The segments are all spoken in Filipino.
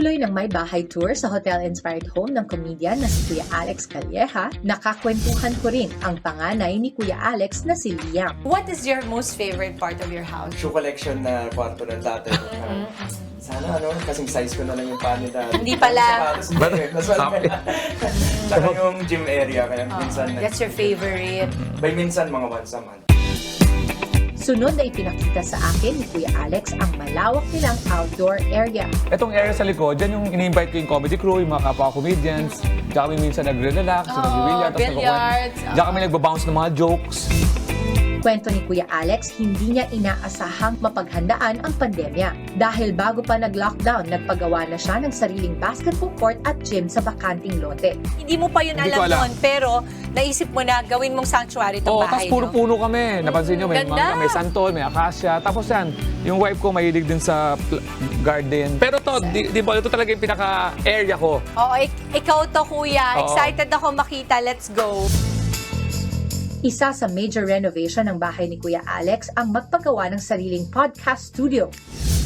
Tuloy ng may bahay tour sa hotel-inspired home ng comedian na si Kuya Alex Calleja, nakakwentuhan ko rin ang panganay ni Kuya Alex na si Liam. What is your most favorite part of your house? Shoe collection na kwarto ng tatay ko. Sana kasing size ko na lang yung panit natin. Hindi pala. Mas malaki na. Saka yung gym area, kaya minsan, That's your favorite. by minsan mga once a month. Sunod na ipinakita sa akin ni Kuya Alex ang malawak nilang outdoor area. Itong area sa likod, dyan yung ini-invite ko yung comedy crew, yung mga kapwa-comedians. Diyan kami minsan nagre-relax, nag-billiard, billiards. Diyan kami nagbabounce ng mga jokes. Kwento ni Kuya Alex, hindi niya inaasahang mapaghandaan ang pandemya. Dahil bago pa nag-lockdown, nagpagawa na siya ng sariling basketball court at gym sa bakanting lote. Hindi mo pa yun Hindi ko alam alam. noon, pero naisip mo na gawin mong sanctuary itong Oo, tapos bahay puro niyo. puno kami. Napansin nyo, may, Ganda. may santol, may akasya. Tapos yan, yung wife ko mahilig din sa garden. Pero to, di ba, ito talaga yung pinaka-area ko. Oo, ikaw to kuya. Oo. Excited ako makita. Let's go. Isa sa major renovation ng bahay ni Kuya Alex ang magpagawa ng sariling podcast studio.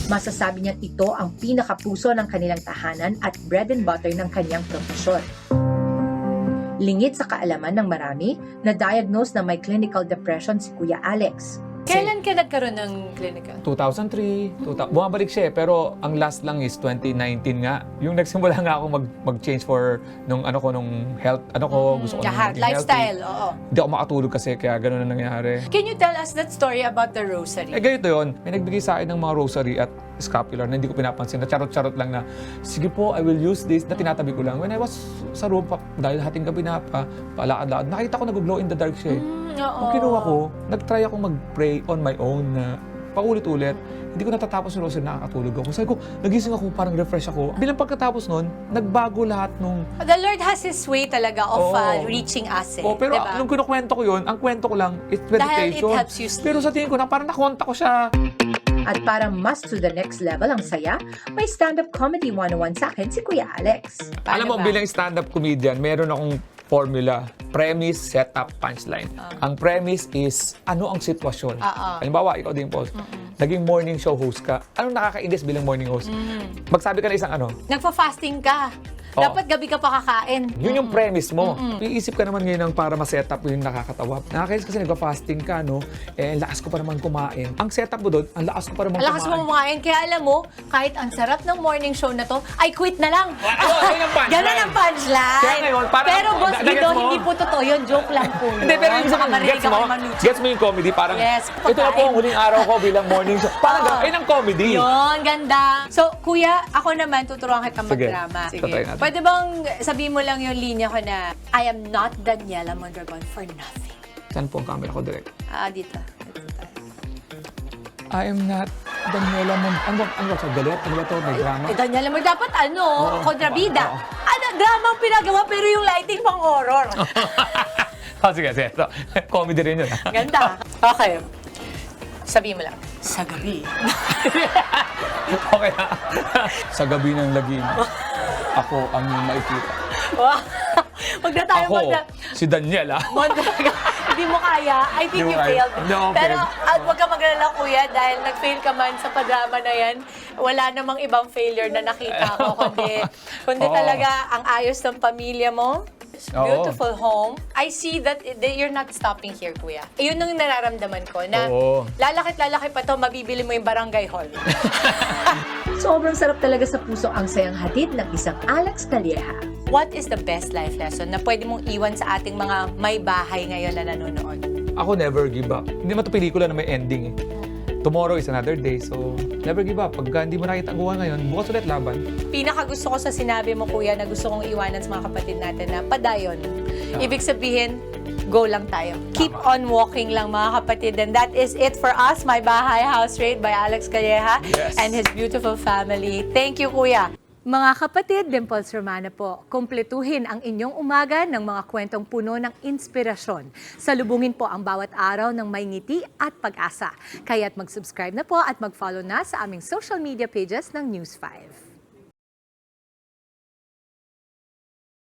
Masasabi niya ito ang pinakapuso ng kanilang tahanan at bread and butter ng kanyang profesyon. Lingid sa kaalaman ng marami, na-diagnose na may clinical depression si Kuya Alex. Kailan ka nagkaroon ng clinical? 2003, bumabalik siya eh, pero ang last lang is 2019 nga. Yung nagsimula nga ako mag-change for nung health, gusto ko Lahat, maging lifestyle, healthy. oo. Hindi ako makatulog kasi kaya gano'n na nangyari. Can you tell us that story about the rosary? Ganito yun. May nagbigay sa akin ng mga rosary at scapular na hindi ko pinapansin, na charot-charot lang na, sige po, I will use this, na tinatabi ko lang. When I was sa room, dahil hating gabi na palakad-lakad, nakita ko nag-glow in the dark siya eh. Nung kinuha ko, nag-try ako mag-pray on my own na paulit-ulit. Hindi ko natatapos yung rosary, nakakatulog ako. Sabi ko, nagising ako, parang refresh ako. Bilang pagkatapos nun, nagbago lahat nung... The Lord has His way talaga of Oo. reaching us eh. Oh, pero diba? nung kinukwento ko yun, ang kwento ko lang, it's meditation. Dahil it helps you sleep. Pero sa tingin ko na, parang nakonta ko siya. At para mas to the next level ang saya, may stand-up comedy 101 sa akin si Kuya Alex. Alam mo, ba? bilang stand-up comedian, meron akong formula. Premise, setup, punchline. Ang premise is, ano ang sitwasyon? Halimbawa, ikaw din, Paul. Naging morning show host ka. Anong nakakainis bilang morning host? Magsabi ka na isang ano? Nagpa-fasting ka. Oo. Dapat gabi ka pa kakain. Yun yung premise mo. Iisip ka naman ngayon ng para ma-setup yung nakakatawa. Nakakainis kasi nagpa-fasting ka, no? Eh, lakas ko pa naman kumain. Ang setup mo doon, ang lakas ko pa naman Ang lakas mo kumain. Kaya alam mo, kahit ang sarap ng morning show na to, ay quit na lang. Yun ang punchline. Ganun ang punchline. Kaya ngayon, parang- Pero boss Gets Guido, mo? hindi po totoo yun. Joke lang po. Hindi, pero yung Baka marinig gets ako mo? ng Manucci. Gets mo yung comedy? Parang, Yes, ito na po pagkain. ang huling araw ko bilang morning show. Parang, ayun ang comedy. Yun, ganda. So, kuya, ako naman, tuturuan kita Sige. mag-drama. Tatry natin. Pwede bang sabihin mo lang yung linya ko na, I am not Daniela Mondragon for nothing. Saan po ang camera ko direct? Dito. Dito tayo. I am not Daniela Ano ba? Sa galit? Ano ba ito? May drama? Eh, Daniela mo dapat kontrabida. Oo. Drama ang pinagawa pero yung lighting pang horror. Sige. Ito. Comedy rin yun. Ganda. Okay. Sabihin mo lang, sa gabi. Okay na. Sa gabi ng lagim, ako ang makikita. Wow. Huwag na tayo Ako, si Daniela. Mondragon. Hindi mo kaya. I think Hindi you mo kaya. failed. No, okay. Pero huwag ka magalala kuya dahil nag-fail ka man sa padrama na yan. Wala namang ibang failure na nakita ko. Kundi Oo. talaga ang ayos ng pamilya mo. Oo. Beautiful home. I see that you're not stopping here, kuya. Yun yung nararamdaman ko na Oo. lalaki pa to, mabibili mo yung barangay hall. Sobrang sarap talaga sa puso ang sayang hatid ng isang Alex Calleja. What is the best life lesson na pwede mong iwan sa ating mga may bahay ngayon na nanonood? Ako never give up. Hindi man ito pelikula na may ending eh. Tomorrow is another day, so never give up. Pagka hindi mo nakita ang gawa ngayon, bukas ulit laban. Pinaka gusto ko sa sinabi mo, kuya, na gusto kong iwanan sa mga kapatid natin na padayon. Ibig sabihin, go lang tayo. Keep on walking lang, mga kapatid. And that is it for us, My Bahay House Raid by Alex Calleja Yes. and his beautiful family. Thank you, kuya. Mga kapatid, Dimples Romana po, kumpletuhin ang inyong umaga ng mga kwentong puno ng inspirasyon. Salubungin po ang bawat araw ng may ngiti at pag-asa. Kaya't mag-subscribe na po at mag-follow na sa aming social media pages ng News 5.